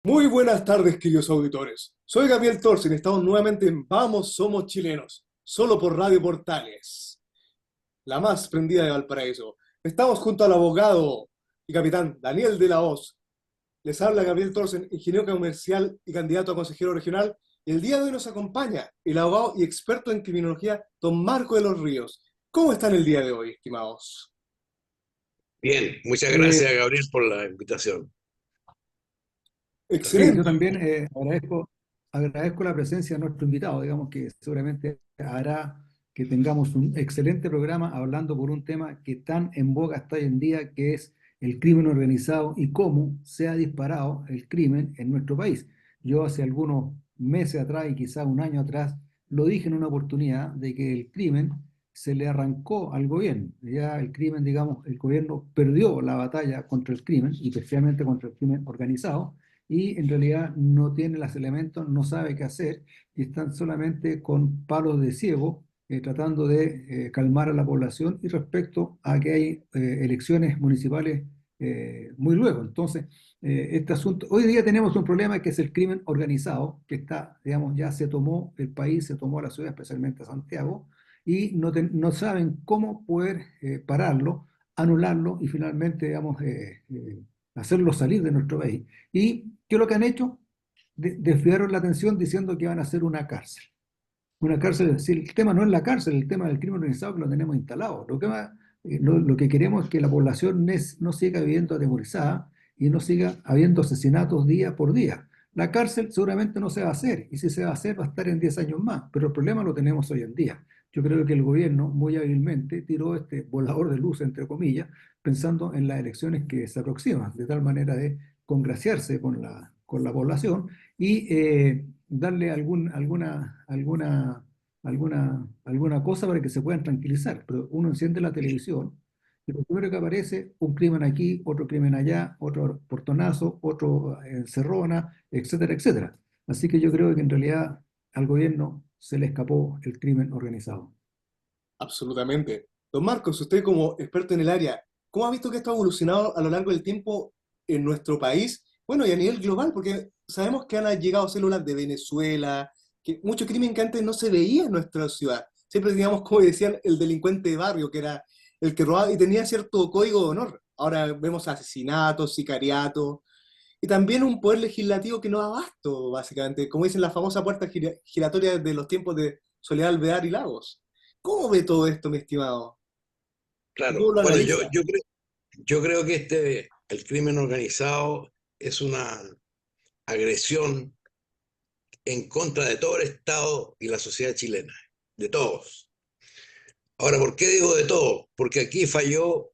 Muy buenas tardes, queridos auditores. Soy Gabriel Torsen y estamos nuevamente en Vamos, Somos Chilenos, solo por Radio Portales, la más prendida de Valparaíso. Estamos junto al abogado y capitán Daniel de la Hoz. Les habla Gabriel Torsen, ingeniero comercial y candidato a consejero regional. Y el día de hoy nos acompaña el abogado y experto en criminología, don Marco de los Ríos. ¿Cómo están el día de hoy, estimados? Bien, muchas Eh, gracias, Gabriel, por la invitación. Sí, yo Excelente. también agradezco la presencia de nuestro invitado, digamos que seguramente hará que tengamos un excelente programa hablando por un tema que tan en boga está hoy en día, que es el crimen organizado y cómo se ha disparado el crimen en nuestro país. Yo hace algunos meses atrás y quizás un año atrás lo dije en una oportunidad de que el crimen se le arrancó al gobierno. Ya el crimen, digamos, el gobierno perdió la batalla contra el crimen y especialmente contra el crimen organizado y en realidad no tiene los elementos, no sabe qué hacer y están solamente con palos de ciego tratando de calmar a la población y respecto a que hay elecciones municipales muy luego. Entonces, este asunto, hoy día tenemos un problema que es el crimen organizado, que está, digamos, ya se tomó el país, se tomó la ciudad, especialmente Santiago, y no saben cómo poder pararlo, anularlo y finalmente, digamos, hacerlo salir de nuestro país. ¿Y qué es lo que han hecho? Desviaron la atención diciendo que iban a hacer una cárcel. Una cárcel, si el tema no es la cárcel, el tema del crimen organizado que lo tenemos instalado. Lo que queremos es que la población no siga viviendo atemorizada y no siga habiendo asesinatos día por día. La cárcel seguramente no se va a hacer, y si se va a hacer va a estar en 10 años más, pero el problema lo tenemos hoy en día. Yo creo que el gobierno muy hábilmente tiró este volador de luz, entre comillas, pensando en las elecciones que se aproximan, de tal manera de congraciarse con la población y darle alguna cosa para que se puedan tranquilizar. Pero uno enciende la televisión y lo primero que aparece, un crimen aquí, otro crimen allá, otro portonazo, otro encerrona, etcétera, etcétera. Así que yo creo que en realidad al gobierno se le escapó el crimen organizado. Absolutamente. Don Marcos, usted como experto en el área, ¿cómo ha visto que esto ha evolucionado a lo largo del tiempo en nuestro país? Bueno, y a nivel global, porque sabemos que han llegado células de Venezuela, que mucho crimen que antes no se veía en nuestra ciudad. Siempre teníamos, como decían, el delincuente de barrio, que era el que robaba y tenía cierto código de honor. Ahora vemos asesinatos, sicariatos, y también un poder legislativo que no da abasto, básicamente, como dicen la famosa puerta giratoria de los tiempos de Soledad Alvear y Lagos. ¿Cómo ve todo esto, mi estimado? ¿Cómo Claro, lo bueno, analiza? yo creo que el crimen organizado es una agresión en contra de todo el Estado y la sociedad chilena, de todos. Ahora, ¿por qué digo de todos? Porque aquí falló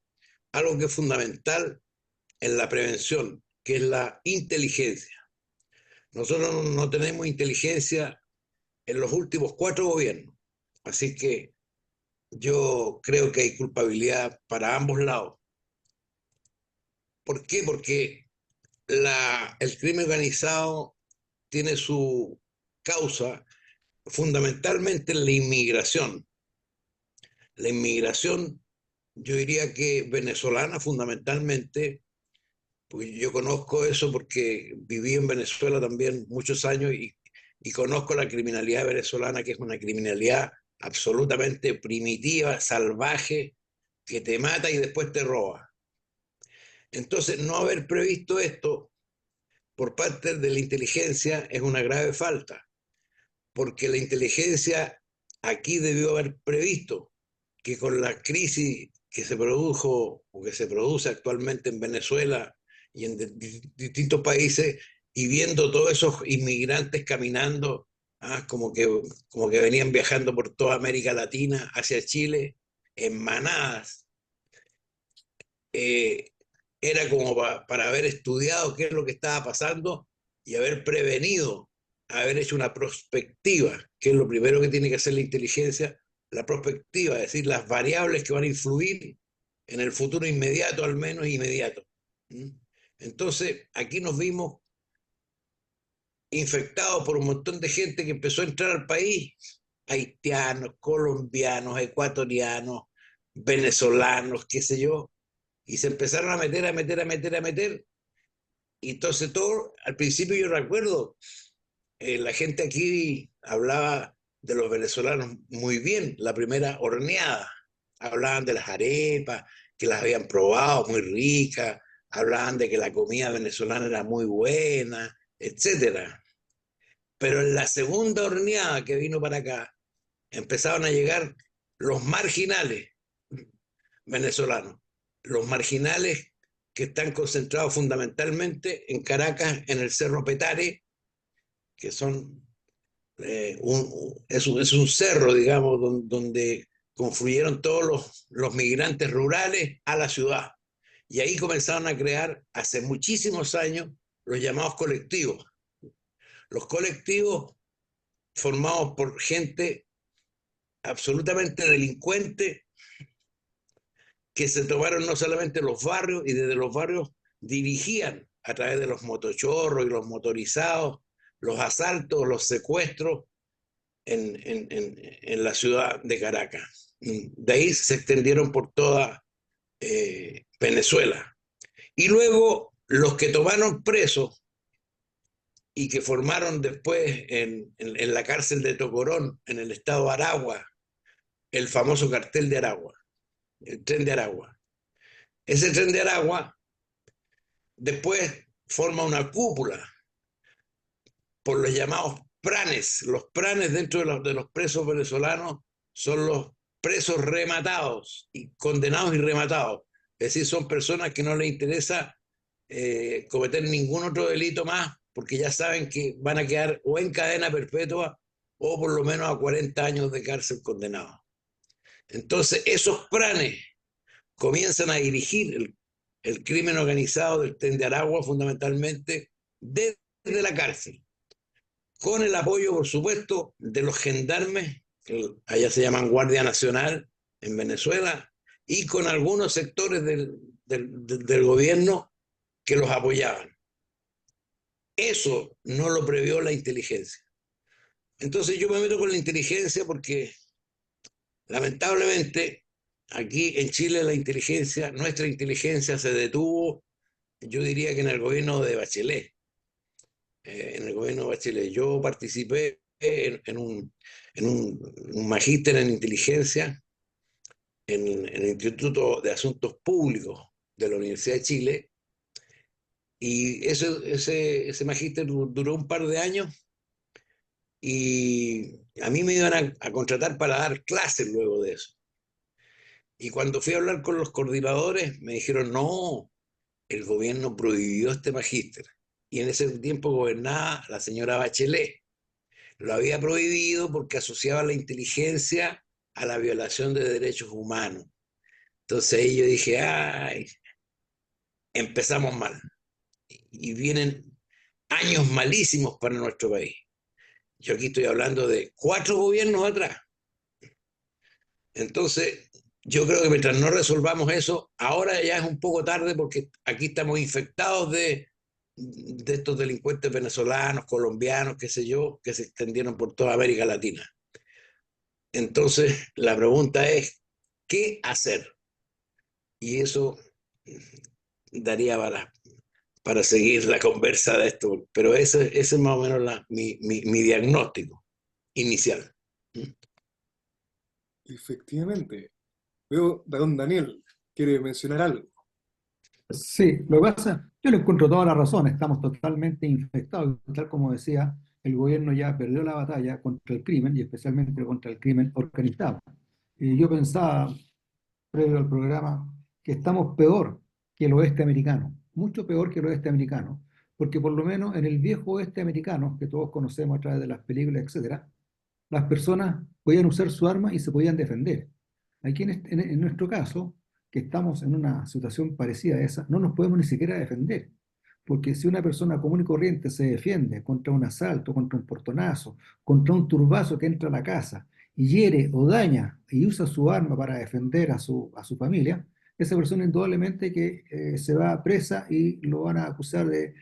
algo que es fundamental en la prevención, que es la inteligencia. Nosotros no tenemos inteligencia en los últimos 4 gobiernos, así que yo creo que hay culpabilidad para ambos lados. ¿Por qué? Porque el crimen organizado tiene su causa fundamentalmente en la inmigración. La inmigración, yo diría que venezolana fundamentalmente, porque yo conozco eso porque viví en Venezuela también muchos años y conozco la criminalidad venezolana, que es una criminalidad absolutamente primitiva, salvaje, que te mata y después te roba. Entonces, no haber previsto esto por parte de la inteligencia es una grave falta, porque la inteligencia aquí debió haber previsto que con la crisis que se produjo o que se produce actualmente en Venezuela y en distintos países, y viendo todos esos inmigrantes caminando, como que venían viajando por toda América Latina hacia Chile en manadas, eh, era como para haber estudiado qué es lo que estaba pasando y haber prevenido, haber hecho una prospectiva, que es lo primero que tiene que hacer la inteligencia, la prospectiva, es decir, las variables que van a influir en el futuro inmediato, al menos inmediato. ¿Mm? Entonces, aquí nos vimos infectados por un montón de gente que empezó a entrar al país, haitianos, colombianos, ecuatorianos, venezolanos, qué sé yo, y se empezaron a meter, a meter, a meter, a meter, Y entonces todo, al principio yo recuerdo, la gente aquí hablaba de los venezolanos muy bien, la primera horneada. Hablaban de las arepas, que las habían probado, muy ricas, hablaban de que la comida venezolana era muy buena, etcétera. Pero en la segunda horneada que vino para acá, empezaron a llegar los marginales venezolanos, los marginales que están concentrados fundamentalmente en Caracas, en el Cerro Petare, que son es un cerro, digamos, donde confluyeron todos los migrantes rurales a la ciudad. Y ahí comenzaron a crear, hace muchísimos años, los llamados colectivos. Los colectivos formados por gente absolutamente delincuente que se tomaron no solamente los barrios y desde los barrios dirigían a través de los motochorros y los motorizados, los asaltos, los secuestros en la ciudad de Caracas. De ahí se extendieron por toda Venezuela. Y luego los que tomaron presos y que formaron después en la cárcel de Tocorón, en el estado de Aragua, el famoso cartel de Aragua, el tren de Aragua. Ese tren de Aragua después forma una cúpula por los llamados pranes. Los pranes dentro de los presos venezolanos son los presos rematados, y condenados y rematados. Es decir, son personas que no les interesa cometer ningún otro delito más, porque ya saben que van a quedar o en cadena perpetua o por lo menos a 40 años de cárcel condenados. Entonces, esos pranes comienzan a dirigir el crimen organizado del Tren de Aragua fundamentalmente desde la cárcel, con el apoyo, por supuesto, de los gendarmes, que allá se llaman Guardia Nacional en Venezuela, y con algunos sectores del gobierno que los apoyaban. Eso no lo previó la inteligencia. Entonces yo me meto con la inteligencia porque lamentablemente aquí en Chile la inteligencia, nuestra inteligencia se detuvo, yo diría que en el gobierno de Bachelet. En el gobierno de Bachelet. Yo participé un magíster en inteligencia en el Instituto de Asuntos Públicos de la Universidad de Chile, y ese magíster duró un par de años, y a mí me iban a contratar para dar clases luego de eso. Y cuando fui a hablar con los coordinadores, me dijeron, no, el gobierno prohibió este magíster. Y en ese tiempo gobernaba la señora Bachelet. Lo había prohibido porque asociaba la inteligencia a la violación de derechos humanos. Entonces ahí yo dije, ay, empezamos mal. Y vienen años malísimos para nuestro país. Yo aquí estoy hablando de 4 gobiernos atrás. Entonces, yo creo que mientras no resolvamos eso, ahora ya es un poco tarde porque aquí estamos infectados de estos delincuentes venezolanos, colombianos, qué sé yo, que se extendieron por toda América Latina. Entonces, la pregunta es, ¿qué hacer? Y eso daría para seguir la conversa de esto, pero ese es más o menos mi diagnóstico inicial. Efectivamente. Veo, don Daniel, ¿quiere mencionar algo? Sí, lo que pasa, yo le encuentro toda la razón, estamos totalmente infectados, tal como decía, el gobierno ya perdió la batalla contra el crimen y especialmente contra el crimen organizado. Y yo pensaba, previo al programa, que estamos peor que el oeste americano, mucho peor que el oeste americano, porque por lo menos en el viejo oeste americano, que todos conocemos a través de las películas, etcétera, las personas podían usar su arma y se podían defender. Aquí en nuestro caso, que estamos en una situación parecida a esa, no nos podemos ni siquiera defender. Porque si una persona común y corriente se defiende contra un asalto, contra un portonazo, contra un turbazo que entra a la casa y hiere o daña y usa su arma para defender a su familia, esa persona indudablemente que se va presa y lo van a acusar de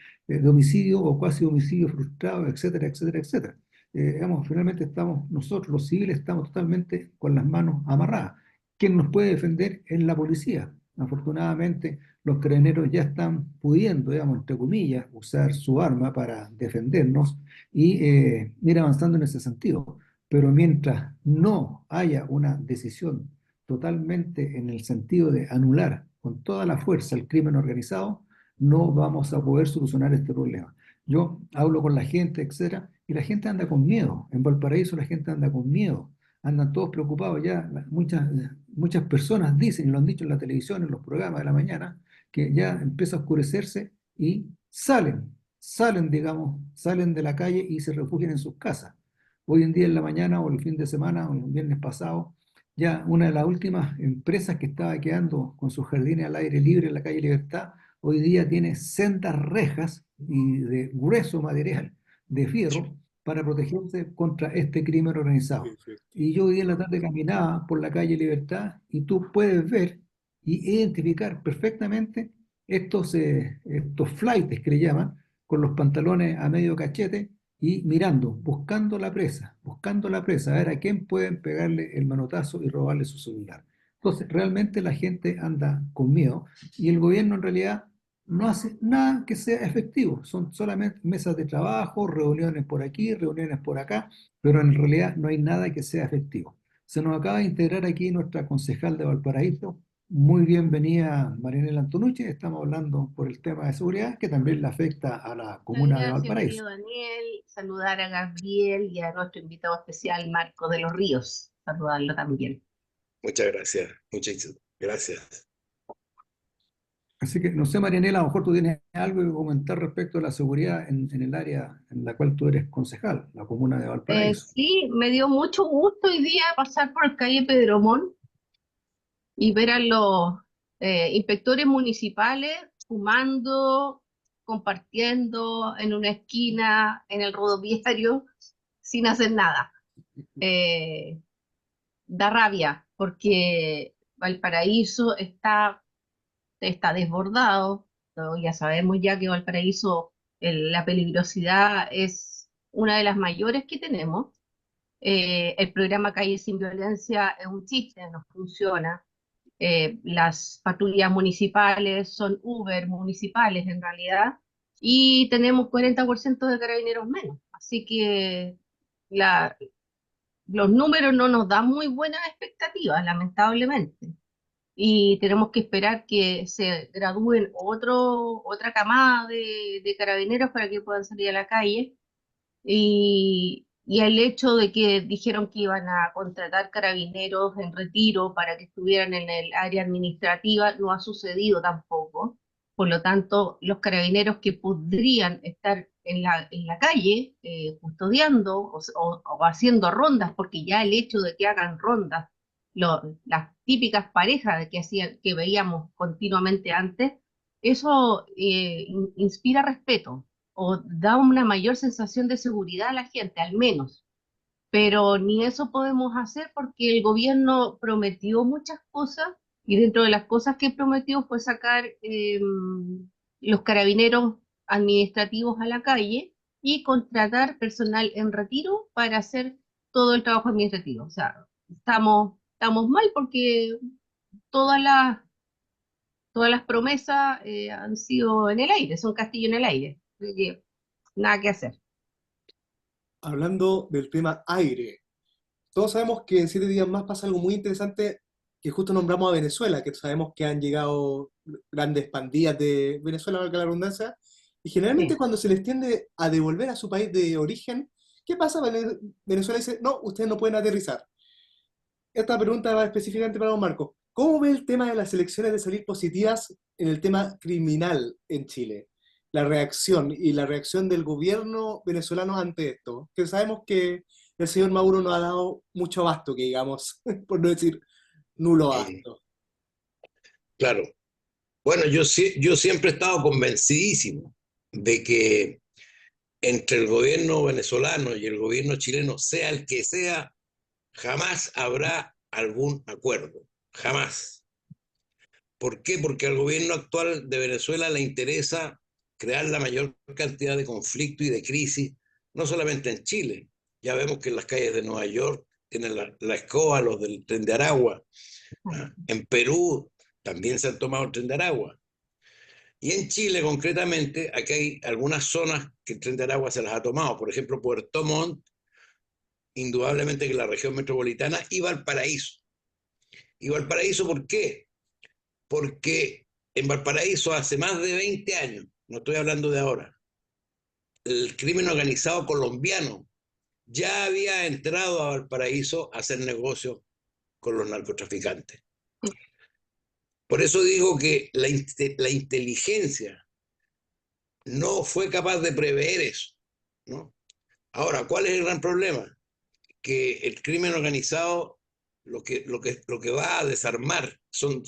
homicidio o cuasi homicidio frustrado, etcétera, etcétera, etcétera. Digamos, finalmente estamos, nosotros los civiles estamos totalmente con las manos amarradas. ¿Quién nos puede defender? Es la policía. Afortunadamente, los carabineros ya están pudiendo, digamos, entre comillas, usar su arma para defendernos y ir avanzando en ese sentido. Pero mientras no haya una decisión totalmente en el sentido de anular con toda la fuerza el crimen organizado, no vamos a poder solucionar este problema. Yo hablo con la gente, etcétera, y la gente anda con miedo. En Valparaíso la gente anda con miedo, andan todos preocupados ya. Muchas personas dicen, y lo han dicho en la televisión, en los programas de la mañana, que ya empieza a oscurecerse y salen, digamos, salen de la calle y se refugian en sus casas. Hoy en día, en la mañana o el fin de semana o el viernes pasado, ya una de las últimas empresas que estaba quedando con sus jardines al aire libre en la calle Libertad, hoy día tiene sendas rejas y de grueso material de fierro para protegerse contra este crimen organizado. Y yo hoy día en la tarde caminaba por la calle Libertad y tú puedes ver y identificar perfectamente estos flaites que le llaman, con los pantalones a medio cachete y mirando, buscando la presa, a ver a quién pueden pegarle el manotazo y robarle su celular. Entonces, realmente la gente anda con miedo y el gobierno en realidad no hace nada que sea efectivo. Son solamente mesas de trabajo, reuniones por aquí, reuniones por acá, pero en realidad no hay nada que sea efectivo. Se nos acaba de integrar aquí nuestra concejal de Valparaíso. Muy bienvenida Marianela Antonucci. Estamos hablando por el tema de seguridad que también le afecta a la Muchas comuna de gracias, Valparaíso. querido Daniel. Saludar a Gabriel y a nuestro invitado especial, Marco de los Ríos. Saludarlo también. Muchas gracias, muchas gracias. Así que no sé, Marianela, a lo mejor tú tienes algo que comentar respecto a la seguridad en el área en la cual tú eres concejal, la comuna de Valparaíso. Sí, me dio mucho gusto hoy día pasar por calle Pedromón y ver a los inspectores municipales fumando, compartiendo en una esquina, en el rodoviario, sin hacer nada. Eh, Da rabia porque Valparaíso está desbordado. Ya sabemos ya que Valparaíso, la peligrosidad es una de las mayores que tenemos. El programa Calle Sin Violencia es un chiste, no funciona. Las patrullas municipales son Uber municipales en realidad, y tenemos 40% de carabineros menos. Así que la, los números no nos dan muy buenas expectativas, lamentablemente. Y tenemos que esperar que se gradúen otra camada de carabineros para que puedan salir a la calle. Y el hecho de que dijeron que iban a contratar carabineros en retiro para que estuvieran en el área administrativa no ha sucedido tampoco. Por lo tanto, los carabineros que podrían estar en la calle custodiando o haciendo rondas, porque ya el hecho de que hagan rondas, las típicas parejas que veíamos continuamente antes, eso inspira respeto o da una mayor sensación de seguridad a la gente, al menos. Pero ni eso podemos hacer porque el gobierno prometió muchas cosas y dentro de las cosas que prometió fue sacar los carabineros administrativos a la calle y contratar personal en retiro para hacer todo el trabajo administrativo. O sea, estamos mal porque todas las, todas las promesas han sido en el aire, son castillo en el aire. Así que nada que hacer. Hablando del tema aire, todos sabemos que en 7 días más pasa algo muy interesante, que justo nombramos a Venezuela, que sabemos que han llegado grandes pandillas de Venezuela, valga la redundancia, y generalmente Sí. cuando se les tiende a devolver a su país de origen, ¿qué pasa? Venezuela dice, no, ustedes no pueden aterrizar. Esta pregunta va específicamente para don Marco. ¿Cómo ve el tema de las elecciones de salir positivas en el tema criminal en Chile? La reacción del gobierno venezolano ante esto. Que sabemos que el señor Maduro no ha dado mucho abasto, que digamos, por no decir nulo Mm, abasto. claro. Bueno, yo siempre he estado convencidísimo de que entre el gobierno venezolano y el gobierno chileno, sea el que sea, jamás habrá algún acuerdo. Jamás. ¿Por qué? Porque al gobierno actual de Venezuela le interesa crear la mayor cantidad de conflicto y de crisis, no solamente en Chile. Ya vemos que en las calles de Nueva York tienen la escoba, los del tren de Aragua. En Perú también se han tomado el Tren de Aragua. Y en Chile, concretamente, aquí hay algunas zonas que el Tren de Aragua se las ha tomado. Por ejemplo, Puerto Montt, indudablemente que la región metropolitana, y Valparaíso. ¿Y Valparaíso por qué? Porque en Valparaíso hace más de 20 años, no estoy hablando de ahora, el crimen organizado colombiano ya había entrado a Valparaíso a hacer negocios con los narcotraficantes. Por eso digo que la inteligencia no fue capaz de prever eso, ¿no? Ahora, ¿cuál es el gran problema? Que el crimen organizado lo que va a desarmar son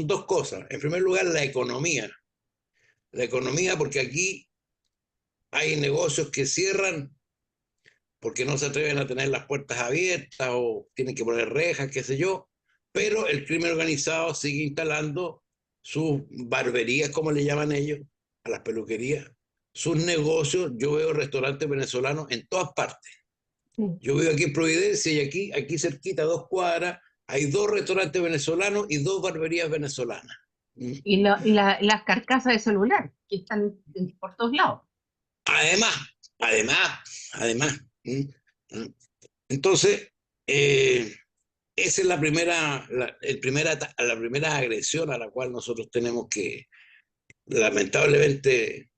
dos cosas. En primer lugar, la economía. La economía, porque aquí hay negocios que cierran porque no se atreven a tener las puertas abiertas o tienen que poner rejas, qué sé yo, pero el crimen organizado sigue instalando sus barberías, como le llaman ellos, a las peluquerías, sus negocios. Yo veo restaurantes venezolanos en todas partes. Sí. Yo vivo aquí en Providencia y aquí cerquita, 2 cuadras, hay 2 restaurantes venezolanos y 2 barberías venezolanas. Las carcasas de celular, que están por todos lados. Además, además. Entonces, esa es la primera agresión a la cual nosotros tenemos que, lamentablemente,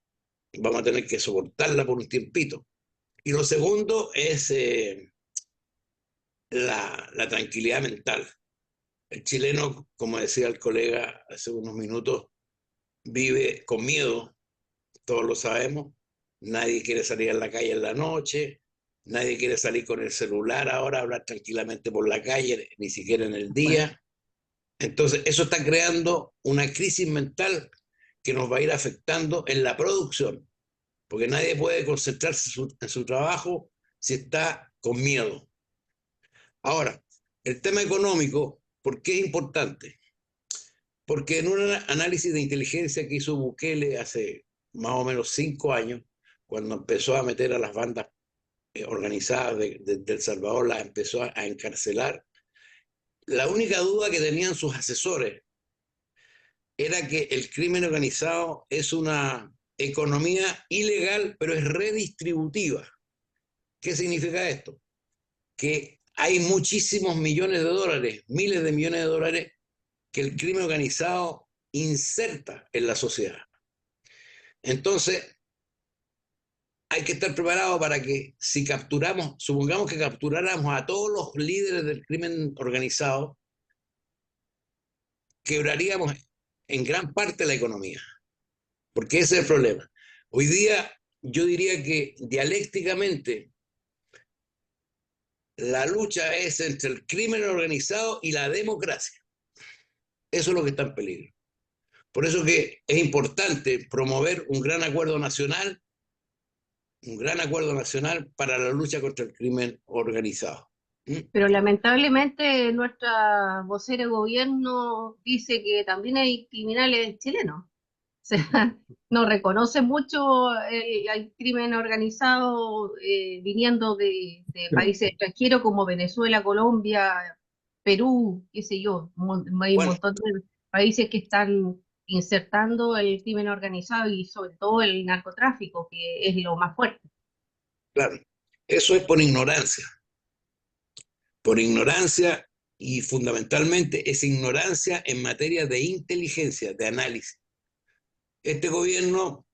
vamos a tener que soportarla por un tiempito. Y lo segundo es la tranquilidad mental. El chileno, como decía el colega hace unos minutos, vive con miedo, todos lo sabemos. Nadie quiere salir a la calle en la noche, nadie quiere salir con el celular ahora, hablar tranquilamente por la calle, ni siquiera en el día. Entonces, eso está creando una crisis mental que nos va a ir afectando en la producción, porque nadie puede concentrarse en su trabajo si está con miedo. Ahora, el tema económico, ¿por qué es importante? Porque en un análisis de inteligencia que hizo Bukele hace más o menos 5 años, cuando empezó a meter a las bandas organizadas de El Salvador, las empezó a encarcelar, la única duda que tenían sus asesores era que el crimen organizado es una economía ilegal, pero es redistributiva. ¿Qué significa esto? Que hay muchísimos millones de dólares, miles de millones de dólares, que el crimen organizado inserta en la sociedad. Entonces, hay que estar preparado para que si capturamos, supongamos que capturáramos a todos los líderes del crimen organizado, quebraríamos en gran parte la economía, porque ese es el problema. Hoy día yo diría que dialécticamente la lucha es entre el crimen organizado y la democracia. Eso es lo que está en peligro. Por eso que es importante promover un gran acuerdo nacional para la lucha contra el crimen organizado. Pero lamentablemente nuestra vocera de gobierno dice que también hay criminales chilenos. O sea, no reconoce mucho el crimen organizado viniendo de países extranjeros como Venezuela, Colombia, Perú, qué sé yo. Hay un Bueno, montón de países que están insertando el crimen organizado y sobre todo el narcotráfico, que es lo más fuerte. claro, eso es por ignorancia y fundamentalmente es ignorancia en materia de inteligencia, de análisis. Este gobierno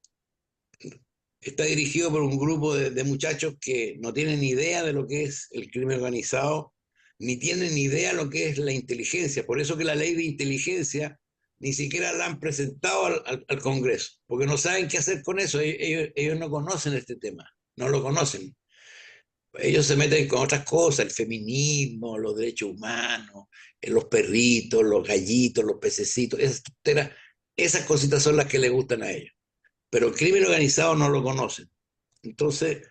está dirigido por un grupo de muchachos que no tienen ni idea de lo que es el crimen organizado, ni tienen ni idea de lo que es la inteligencia. Por eso que la ley de inteligencia ni siquiera la han presentado al Congreso, porque no saben qué hacer con eso. Ellos no conocen este tema, no lo conocen. Ellos se meten con otras cosas, el feminismo, los derechos humanos, los perritos, los gallitos, los pececitos, esas cositas son las que les gustan a ellos. Pero el crimen organizado no lo conocen. Entonces,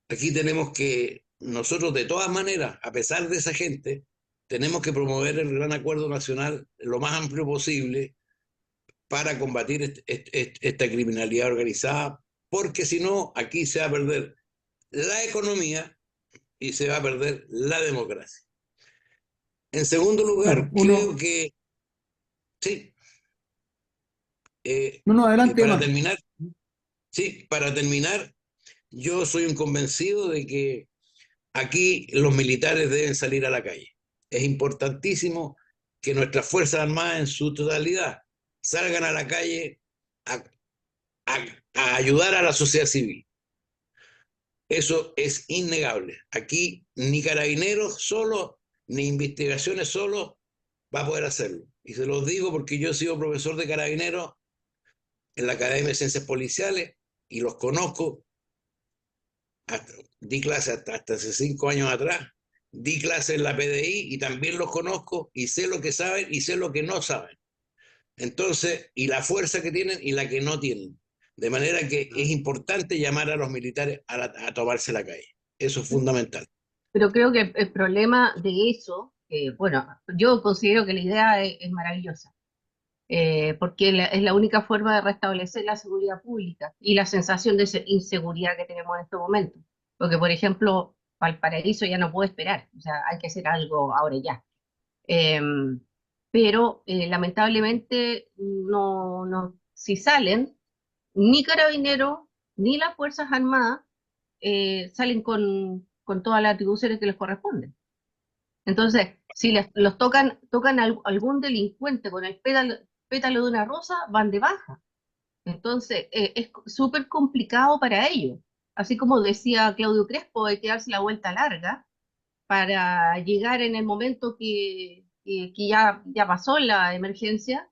aquí tenemos que, nosotros de todas maneras, a pesar de esa gente, tenemos que promover el gran acuerdo nacional lo más amplio posible para combatir esta criminalidad organizada, porque si no, aquí se va a perder la economía y se va a perder la democracia. En segundo Claro, lugar, creo uno, que sí, No, no, y adelante, para Marco. terminar, sí, para terminar, yo soy un convencido de que aquí los militares deben salir a la calle. Es importantísimo que nuestras Fuerzas Armadas en su totalidad salgan a la calle a, a ayudar a la sociedad civil. Eso es innegable. Aquí ni carabineros solo, ni investigaciones solo va a poder hacerlo. Y se los digo porque yo he sido profesor de carabineros en la Academia de Ciencias Policiales y los conozco. Di clase hasta hace 5 años atrás. Di clase en la PDI y también los conozco y sé lo que saben y sé lo que no saben. Entonces, y la fuerza que tienen y la que no tienen. De manera que es importante llamar a los militares a tomarse la calle. Eso es fundamental. Pero creo que el problema de eso, bueno, yo considero que la idea es maravillosa, porque es la única forma de restablecer la seguridad pública y la sensación de inseguridad que tenemos en estos momentos. Porque, por ejemplo, Valparaíso ya no puede esperar, o sea, hay que hacer algo ahora ya. Pero lamentablemente si salen, ni Carabineros ni las Fuerzas Armadas salen con todas las atribuciones que les corresponden. Entonces, si los tocan algún delincuente con el pétalo de una rosa, van de baja. Entonces, es súper complicado para ellos. Así como decía Claudio Crespo, hay que darse la vuelta larga para llegar en el momento que ya pasó la emergencia,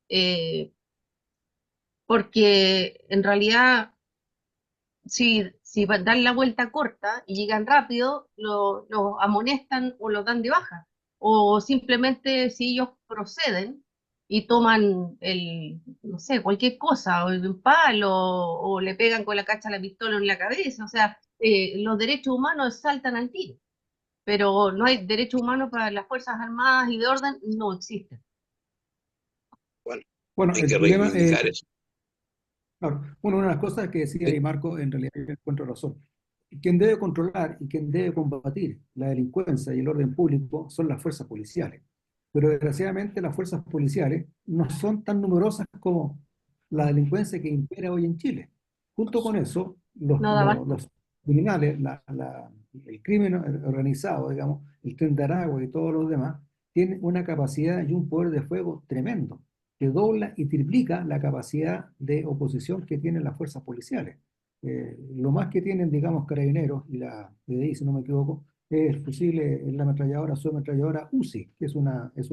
eh, porque en realidad si dan la vuelta corta y llegan rápido, lo amonestan o lo dan de baja. O simplemente si ellos proceden y toman no sé, cualquier cosa, o un palo, o le pegan con la cacha la pistola en la cabeza, o sea, los derechos humanos saltan al tiro, pero no hay derechos humanos para las Fuerzas Armadas y de orden, no existen. Bueno, Bueno, hay el que problema, reivindicar eso. claro, bueno, una de las cosas que decía ahí Marco, en realidad yo encuentro razón. Quien debe controlar y quien debe combatir la delincuencia y el orden público son las fuerzas policiales. Pero desgraciadamente las fuerzas policiales no son tan numerosas como la delincuencia que impera hoy en Chile. Junto con eso, No da más. los criminales, el crimen organizado, digamos, el Tren de Aragua y todos los demás, tienen una capacidad y un poder de fuego tremendo, que dobla y triplica la capacidad de oposición que tienen las fuerzas policiales. Lo más que tienen, digamos, carabineros y la PDI, si no me equivoco, es el fusil, la ametralladora, subametralladora UCI, que es un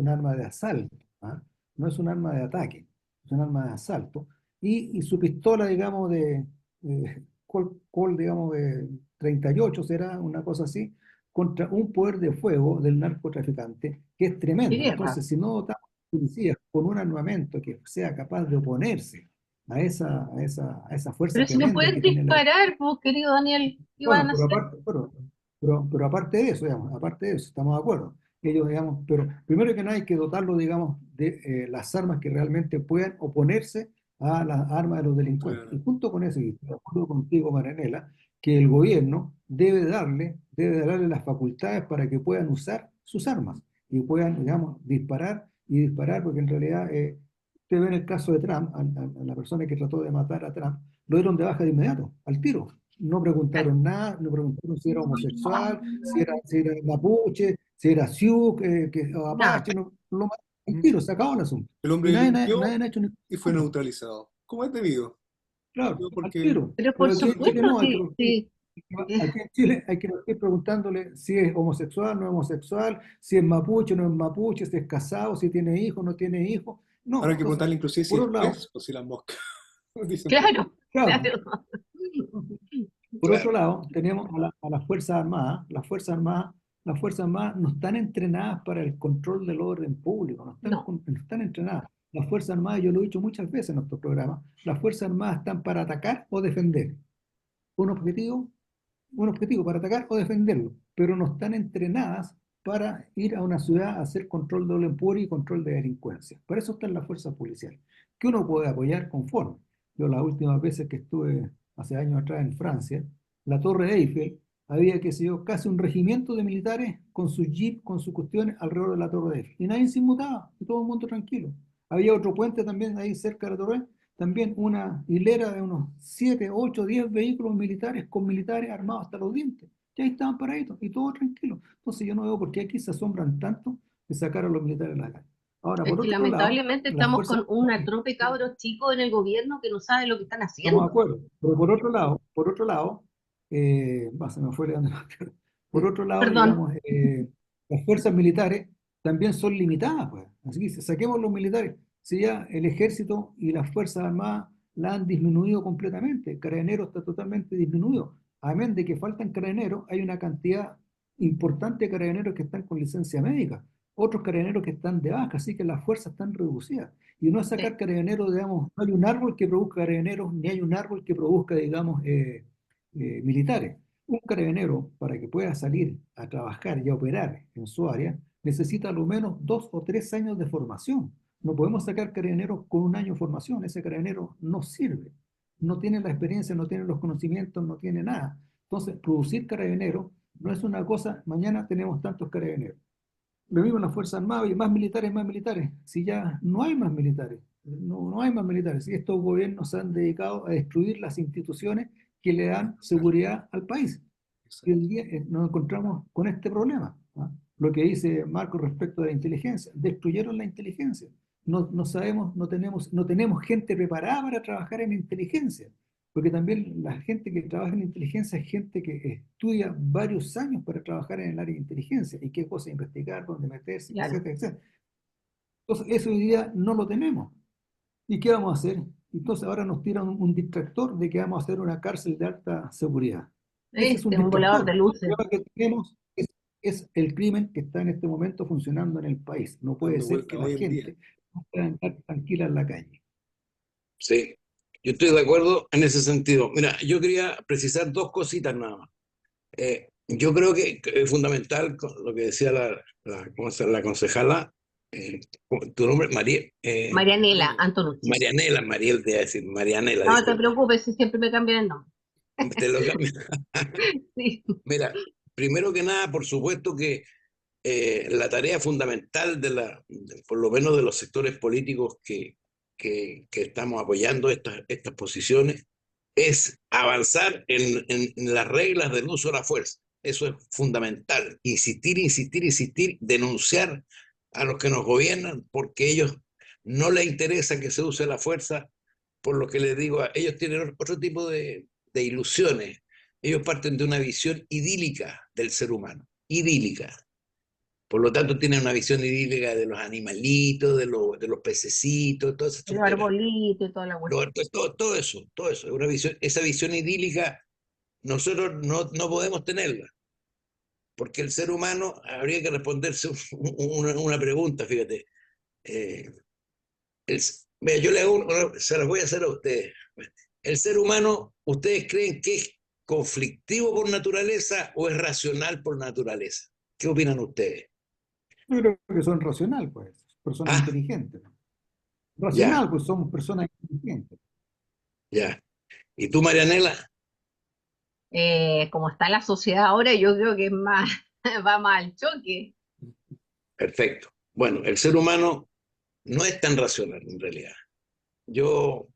arma de asalto, ¿ah? No es un arma de ataque, es un arma de asalto. Y su pistola, digamos, digamos, de 38 será una cosa así, contra un poder de fuego del narcotraficante que es ¡Qué tremendo. guerra! Entonces, si no dotamos a policías con un armamento que sea capaz de oponerse a esa fuerza Pero si no tremenda pueden que tiene la... disparar, pues, querido Daniel, ¿qué van Bueno, a hacer? pero aparte de eso, digamos, aparte de eso, estamos de acuerdo. Ellos, digamos, pero primero que nada hay que dotarlo, digamos, de las armas que realmente puedan oponerse a las armas de los delincuentes. Claro. Y junto con eso, y estoy de acuerdo contigo, Marianela, que el gobierno debe darle las facultades para que puedan usar sus armas y puedan, digamos, disparar, porque en realidad, usted ve en el caso de Trump, a la persona que trató de matar a Trump, lo dieron de baja de inmediato, al tiro. No preguntaron nada, no preguntaron si era homosexual, si era mapuche, si era sioux, o Nada. apache, no, lo mataron al tiro, se acabó el asunto. El Y hombre nadie limpió ha hecho ni y fue cosa. neutralizado. ¿Cómo es debido? Claro, Limpió al porque tiro. Pero por Pero aquí en Chile supuesto, no, sí, sí. aquí en Chile hay que ir preguntándole si es homosexual, no es homosexual, si es mapuche, no es mapuche, si es casado, si tiene hijos, no tiene hijos. ahora No, hay que entonces, preguntarle inclusive si por es un lado, pez o si las moscas. Dicen por ahí. Claro, claro, claro. por otro Claro. lado, tenemos a las Fuerzas Armadas. Las Fuerzas Armadas no están entrenadas para el control del orden público, No, no están entrenadas. Las Fuerzas Armadas, yo lo he dicho muchas veces en nuestro programa, las Fuerzas Armadas están para atacar o defender. Un objetivo, un objetivo para atacar o defenderlo, pero no están entrenadas para ir a una ciudad a hacer control de orden público y control de delincuencia. Para eso están las fuerzas policiales, que uno puede apoyar conforme. Yo las últimas veces que estuve hace años atrás en Francia, la Torre Eiffel, había, qué sé yo, casi un regimiento de militares con sus jeep, con sus cuestiones alrededor de la Torre Eiffel. Y nadie se inmutaba, y todo el mundo tranquilo. Había otro puente también ahí cerca de la Torre, también una hilera de unos 7, 8, 10 vehículos militares con militares armados hasta los dientes. Y ahí estaban paraditos y todo tranquilo. Entonces yo no veo por qué aquí se asombran tanto de sacar a los militares a la calle. Ahora, Es por que otro lado, lamentablemente las estamos fuerzas... con una trope de cabros chicos en el gobierno que no sabe lo que están Estamos de haciendo. acuerdo. Pero por otro lado, se me fue Leandro. Por otro lado, Perdón. digamos, las fuerzas militares también son limitadas, pues. Así que saquemos los militares. Si ya el ejército y las fuerzas armadas la han disminuido completamente, Carabineros está totalmente disminuido. Amén de que faltan carabineros, hay una cantidad importante de carabineros que están con licencia médica, otros carabineros que están de baja, así que las fuerzas están reducidas. Y no es Sí, sacar carabineros, digamos, no hay un árbol que produzca carabineros, ni hay un árbol que produzca, digamos, militares. Un carabinero, para que pueda salir a trabajar y a operar en su área, necesita a lo menos 2 o 3 años de formación. No podemos sacar carabineros con un año de formación, ese carabinero no sirve, no tiene la experiencia, no tiene los conocimientos, no tiene nada. Entonces, producir carabineros no es una cosa, mañana tenemos tantos carabineros. Lo mismo en las Fuerzas Armadas y más militares, más militares. Si ya no hay más militares, no hay más militares. Si estos gobiernos se han dedicado a destruir las instituciones que le dan seguridad al país. Y hoy día nos encontramos con este problema. ¿Ah? Lo que dice Marco respecto de la inteligencia. Destruyeron la inteligencia. No sabemos, no tenemos gente preparada para trabajar en inteligencia. Porque también la gente que trabaja en inteligencia es gente que estudia varios años para trabajar en el área de inteligencia y qué cosa investigar, dónde meterse, claro. etcétera, etcétera. Entonces, eso hoy día no lo tenemos. ¿Y qué vamos a hacer? Entonces, ahora nos tiran un distractor de que vamos a hacer una cárcel de alta seguridad. Ese es un Un volador distractor. de El luces. problema que tenemos es el crimen que está en este momento funcionando en el país. No puede dando ser vuelta que la hoy en día. gente no pueda andar tranquila en la calle. Sí, yo estoy de acuerdo en ese sentido. Mira, yo quería precisar dos cositas nada más. Yo creo que es fundamental lo que decía ¿cómo se llama? La concejala, tu nombre, Marianela Marianela. Antonucci. Marianela, Mariel te iba a decir, Marianela, No te disculpa. preocupes si siempre me cambian el nombre. Te lo cambio. Sí, Mira, primero que nada, por supuesto que la tarea fundamental por lo menos de los sectores políticos que estamos apoyando estas posiciones, es avanzar en las reglas del uso de la fuerza. Eso es fundamental. Insistir, insistir, insistir, denunciar a los que nos gobiernan porque ellos no les interesa que se use la fuerza, por lo que les digo, ellos tienen otro tipo de ilusiones. Ellos parten de una visión idílica del ser humano, idílica. Por lo tanto, tienen una visión idílica de los animalitos, de los pececitos, todas esas el tonteras. arbolito y toda la cuestión. Todo eso, todo eso. Esa visión idílica nosotros no podemos tenerla, porque el ser humano habría que responderse una pregunta, fíjate. Eh, Mira, yo le hago se las voy a hacer a ustedes. ¿El ser humano, ustedes creen que es conflictivo por naturaleza o es racional por naturaleza? ¿Qué opinan ustedes? Yo creo que son racional, pues, personas Ah, inteligentes. ya, Racional, pues somos personas inteligentes. ya. ¿Y tú, Marianela? Como está la sociedad ahora, yo creo que es más, va más al choque. Perfecto. Bueno, el ser humano no es tan racional en realidad. Yo,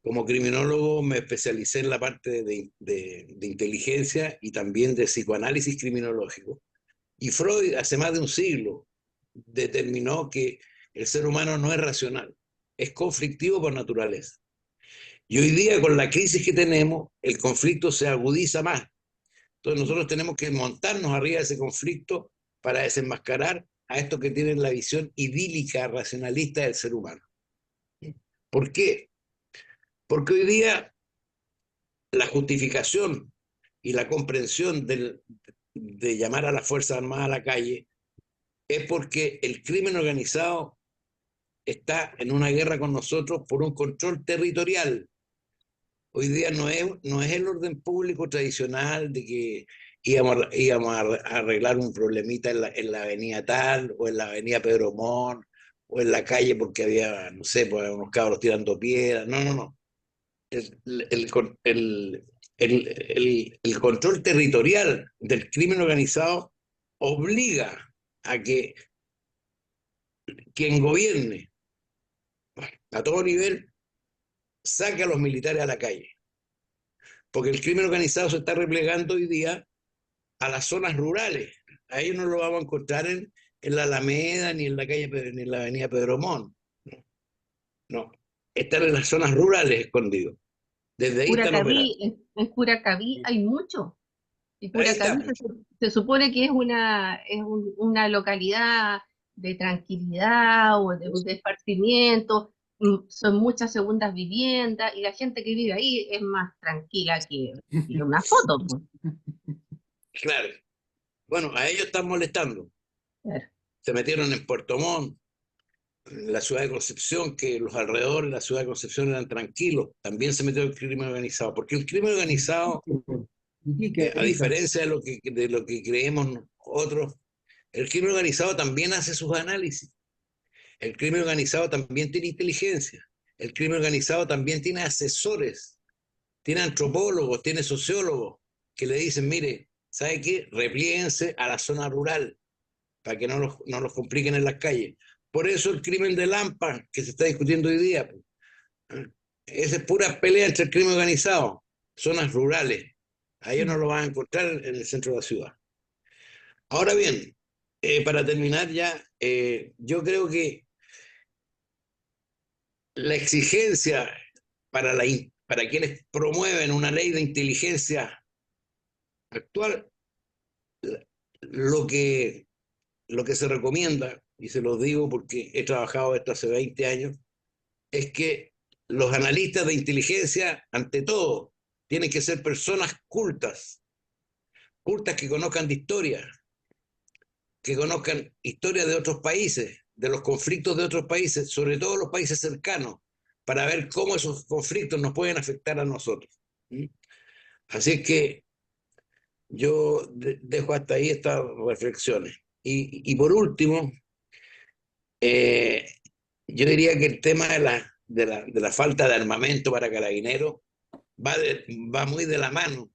como criminólogo, me especialicé en la parte de inteligencia y también de psicoanálisis criminológico. Y Freud, hace más de un siglo, determinó que el ser humano no es racional, es conflictivo por naturaleza. Y hoy día, con la crisis que tenemos, el conflicto se agudiza más. Entonces nosotros tenemos que montarnos arriba de ese conflicto para desenmascarar a estos que tienen la visión idílica, racionalista del ser humano. ¿Por qué? Porque hoy día la justificación y la comprensión de llamar a las Fuerzas Armadas a la calle es porque el crimen organizado está en una guerra con nosotros por un control territorial. Hoy día no es el orden público tradicional de que íbamos a arreglar un problemita en la avenida tal, o en la avenida Pedro Montt, o en la calle porque había, no sé, pues, unos cabros tirando piedras. No, no, no. El, el, el, el control territorial del crimen organizado obliga a que quien gobierne a todo nivel saque a los militares a la calle, porque el crimen organizado se está replegando hoy día a las zonas rurales. Ahí no lo vamos a encontrar en la Alameda, ni en la calle, ni en la avenida Pedro Montt. No, no. Están en las zonas rurales escondidos. Desde ahí están operando. Curacaví, en Curacaví hay mucho. Y Ahí está. Curacaví se supone que es una localidad de tranquilidad o de esparcimiento, son muchas segundas viviendas y la gente que vive ahí es más tranquila que una foto, pues. Claro. Bueno, a ellos están molestando. Claro. Se metieron en Puerto Montt, en la ciudad de Concepción, que los alrededores de la ciudad de Concepción eran tranquilos. También se metió el crimen organizado, porque el crimen organizado, Iquique, a Arica. diferencia de lo que creemos otros, el crimen organizado también hace sus análisis. El crimen organizado también tiene inteligencia. El crimen organizado también tiene asesores, tiene antropólogos, tiene sociólogos que le dicen, mire, ¿sabe qué? Replíguense a la zona rural para que no los compliquen en las calles. Por eso el crimen de Lampa, que se está discutiendo hoy día, ¿eh? Esa es pura pelea entre el crimen organizado, zonas rurales. Ahí no lo van a encontrar en el centro de la ciudad. Ahora bien, para terminar ya, yo creo que la exigencia para quienes promueven una ley de inteligencia actual, lo que, lo que se recomienda, y se los digo porque he trabajado esto hace 20 años, es que los analistas de inteligencia, ante todo, tienen que ser personas cultas, cultas que conozcan de historia, que conozcan historia de otros países, de los conflictos de otros países, sobre todo los países cercanos, para ver cómo esos conflictos nos pueden afectar a nosotros. ¿Mm? Así es que yo dejo hasta ahí estas reflexiones. Y por último, eh, yo diría que el tema de la falta de armamento para carabineros va muy de la mano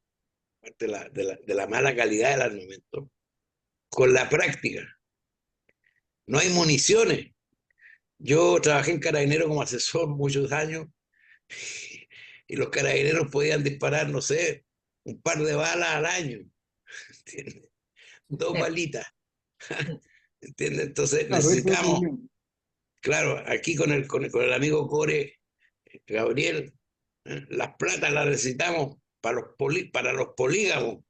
de la mala calidad del armamento con la práctica. No hay municiones. Yo trabajé en Carabineros como asesor muchos años y los carabineros podían disparar, no sé, un par de balas al año, ¿entiendes? Dos balitas, ¿entiendes? Entonces Claro, ese es el necesitamos, problema. claro, aquí con el amigo Core, Gabriel, las platas las necesitamos para los polígamos,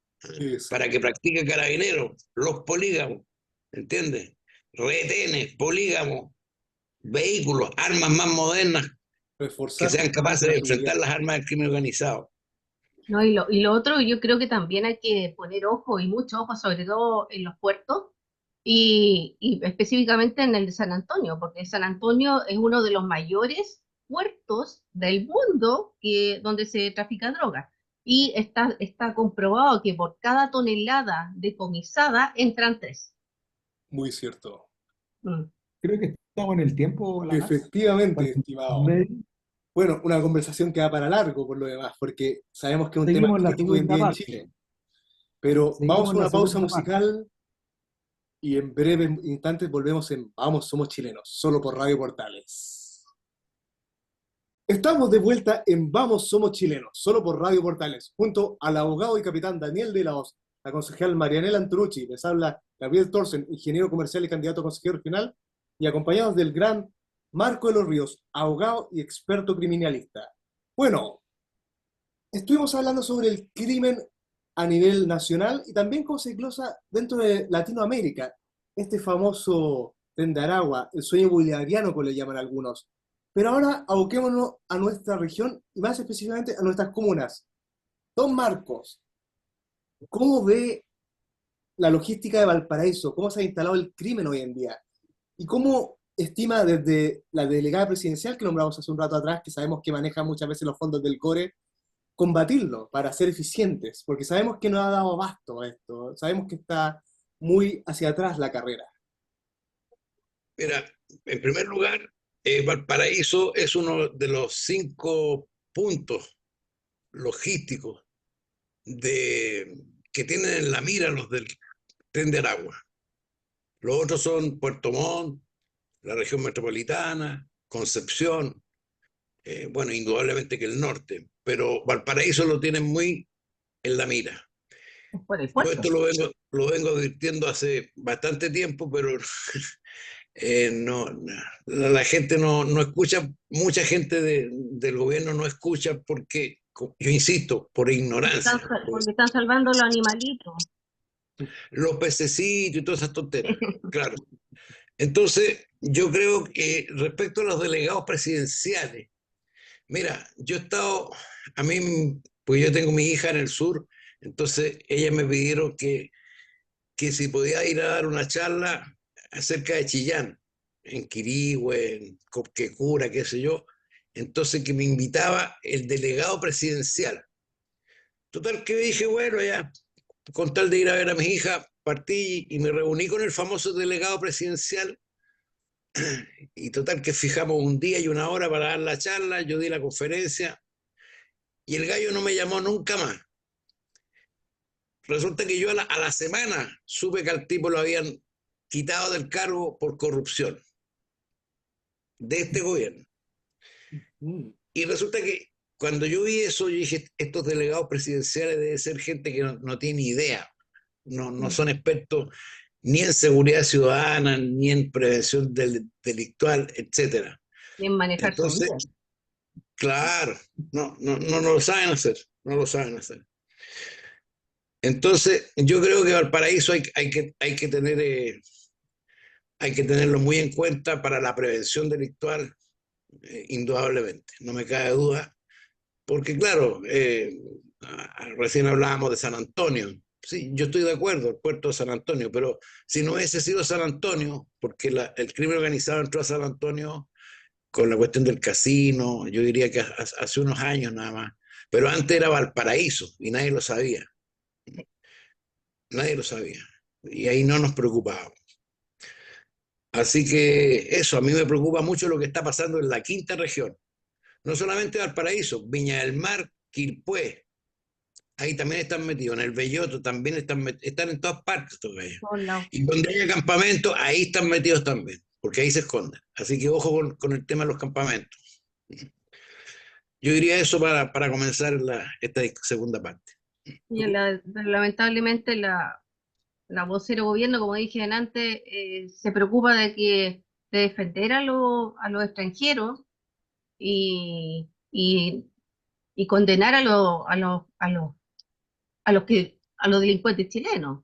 para que practiquen carabineros, los polígamos, ¿entiendes? Retenes, polígamos, vehículos, armas más modernas que reforzar sean capaces de la enfrentar seguridad. las armas del crimen organizado. ¿No? Y lo otro, yo creo que también hay que poner ojo y mucho ojo, sobre todo en los puertos y específicamente en el de San Antonio, porque San Antonio es uno de los mayores puertos del mundo donde se trafica droga. Y está comprobado que por cada tonelada decomisada entran 3. Muy cierto. Mm. Creo que estamos en el tiempo, Lanas. Efectivamente, Falta un estimado. medio. Bueno, una conversación que va para largo por lo demás, porque sabemos que es un tema Seguimos la crítico hoy en segunda día en parte. Chile. Pero vamos Seguimos a la una pausa segunda parte. musical y en breves instantes volvemos en Vamos, somos chilenos, solo por Radio Portales. Estamos de vuelta en Vamos, somos chilenos, solo por Radio Portales, junto al abogado y capitán Daniel de la Hoz, la concejal Marianela Antonucci, les habla Gabriel Thorsen, ingeniero comercial y candidato a consejero regional, y acompañados del gran Marco de los Ríos, abogado y experto criminalista. Bueno, estuvimos hablando sobre el crimen a nivel nacional y también cómo se glosa dentro de Latinoamérica. Este famoso tren de Aragua, el sueño bolivariano, como le llaman algunos. Pero ahora aboquémonos a nuestra región y más específicamente a nuestras comunas. Don Marcos, ¿cómo ve la logística de Valparaíso? ¿Cómo se ha instalado el crimen hoy en día? ¿Y cómo estima desde la delegada presidencial que nombramos hace un rato atrás, que sabemos que maneja muchas veces los fondos del CORE, combatirlo para ser eficientes? Porque sabemos que no ha dado abasto a esto, sabemos que está muy hacia atrás la carrera. Mira, en primer lugar, Valparaíso es uno de los 5 puntos logísticos que tienen en la mira los del tren de Aragua. Los otros son Puerto Montt, la región metropolitana, Concepción, bueno, indudablemente que el norte, pero Valparaíso lo tienen muy en la mira. Es por el Yo puerto. esto lo vengo advirtiendo hace bastante tiempo, pero no, la gente no escucha, mucha gente del gobierno no escucha porque, yo insisto, por ignorancia. Porque están salvando los animalitos. Los pececitos y todas esas tonteras, claro. Entonces, yo creo que respecto a los delegados presidenciales, mira, yo he estado, a mí, pues yo tengo mi hija en el sur, entonces ellas me pidieron que si podía ir a dar una charla acerca de Chillán, en Quirihue, en Copquecura, qué sé yo, entonces que me invitaba el delegado presidencial. Total que dije, bueno, ya, con tal de ir a ver a mi hija, partí y me reuní con el famoso delegado presidencial y total que fijamos un día y una hora para dar la charla, yo di la conferencia y el gallo no me llamó nunca más. Resulta que yo a la semana supe que al tipo lo habían quitado del cargo por corrupción de este gobierno. Mm. Y resulta que cuando yo vi eso, yo dije, estos delegados presidenciales deben ser gente que no tiene idea, no son expertos ni en seguridad ciudadana, ni en prevención delictual, etcétera. En manejar su Entonces, vida. claro, no lo saben hacer, no lo saben hacer. Entonces, yo creo que Valparaíso hay que hay que tenerlo muy en cuenta para la prevención delictual, indudablemente, no me cabe duda, porque claro, recién hablábamos de San Antonio. Sí, yo estoy de acuerdo, el puerto de San Antonio, pero si no hubiese sido San Antonio, porque el crimen organizado entró a San Antonio con la cuestión del casino, yo diría que hace unos años nada más, pero antes era Valparaíso y nadie lo sabía, nadie lo sabía, y ahí no nos preocupábamos. Así que eso, a mí me preocupa mucho lo que está pasando en la quinta región, no solamente Valparaíso, Viña del Mar, Quilpué, ahí también están metidos, en el Belloto también están en todas partes estos gallos. Por lado. Y donde haya campamentos, ahí están metidos también, porque ahí se esconden. Así que ojo con el tema de los campamentos. Yo diría eso para comenzar esta segunda parte. Y lamentablemente la vocera gobierno, como dije antes, se preocupa de defender a los extranjeros y, y condenar a los delincuentes chilenos,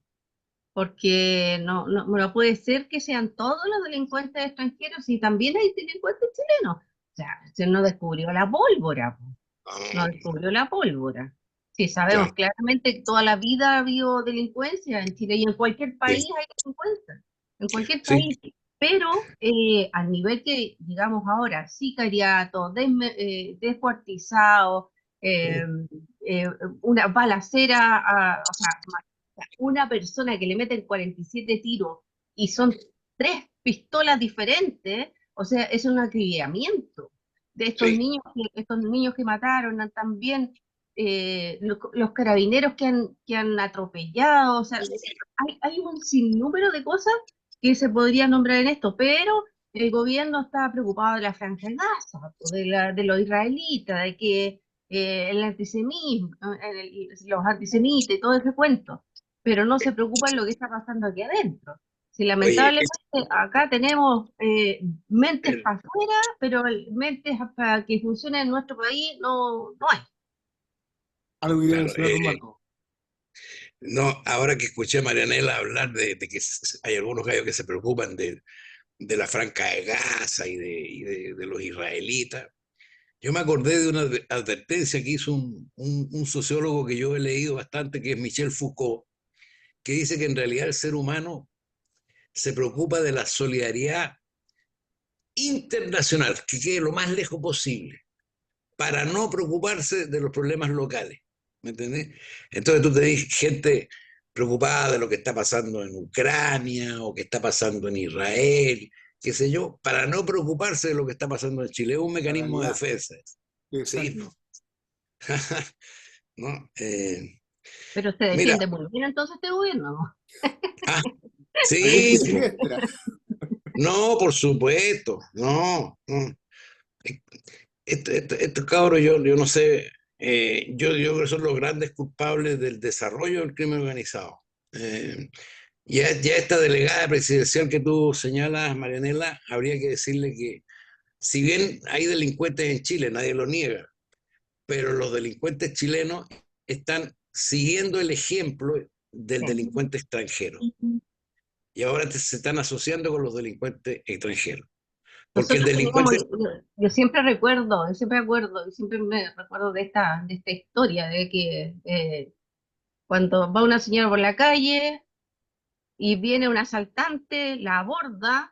porque no puede ser que sean todos los delincuentes extranjeros y también hay delincuentes chilenos. O sea, se no descubrió la pólvora, po. No descubrió la pólvora. Sí, sabemos Claro, claramente que toda la vida ha habido delincuencia en Chile y en cualquier país sí, hay delincuencia, en cualquier sí, país. Pero al nivel que, digamos ahora, sicariato, descuartizado, eh, eh, una balacera, o sea, una persona que le meten 47 tiros y son tres pistolas diferentes, o sea, es un acribillamiento de sí. estos niños que mataron, también los carabineros que han atropellado, o sea, hay un sinnúmero de cosas que se podrían nombrar en esto, pero el gobierno está preocupado de la Franja de Gaza, de los israelitas, de que el antisemitismo, los antisemitas y todo ese cuento, pero no se preocupa en lo que está pasando aquí adentro. Si Oye, lamentablemente acá tenemos mentes el- para afuera, pero mentes para que funcione en nuestro país no hay. Algo que quiere claro, mencionar don Marco. no, ahora que escuché a Marianela hablar de que hay algunos gallos que se preocupan de la Franja de Gaza de los israelitas, yo me acordé de una advertencia que hizo un sociólogo que yo he leído bastante, que es Michel Foucault, que dice que en realidad el ser humano se preocupa de la solidaridad internacional, que quede lo más lejos posible, para no preocuparse de los problemas locales. ¿Me entendés? Entonces tú te dices gente preocupada de lo que está pasando en Ucrania o que está pasando en Israel, qué sé yo, para no preocuparse de lo que está pasando en Chile. Es un La mecanismo de realidad. defensa. Sí, Exacto. ¿no? Pero se Mira, defiende muy bien entonces este gobierno, ¿no? ah, A diestra y sí, po. siniestra. No, por supuesto, no. estos cabros, yo no sé, yo creo que son los grandes culpables del desarrollo del crimen organizado. Ya esta delegada presidencial que tú señalas, Marianela, habría que decirle que si bien hay delincuentes en Chile, nadie lo niega, pero los delincuentes chilenos están siguiendo el ejemplo del Sí. delincuente extranjero y ahora se están asociando con los delincuentes extranjeros. Porque el Nosotros teníamos, delincuente, yo siempre acuerdo, y siempre me recuerdo de esta historia, de que cuando va una señora por la calle y viene un asaltante, la aborda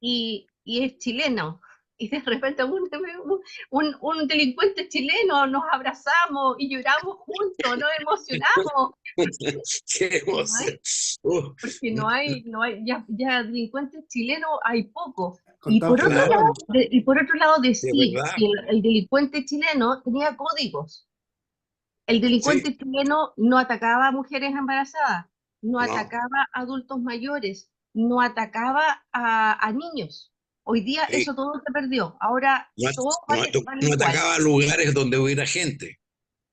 y es chileno. Y de repente un delincuente chileno, nos abrazamos y lloramos juntos, nos emocionamos, ¿qué porque no emoción? hay, Uh, porque no hay ya delincuentes chilenos hay pocos. Y Contados por con otro las claro, lado, manos. de decir verdad, que el delincuente chileno tenía códigos. El sí, delincuente chileno no atacaba a mujeres embarazadas, no no, atacaba a adultos mayores, no atacaba a niños. Hoy día sí. eso todo se perdió. Ahora No, todo no, vale no igual. atacaba lugares donde hubiera gente.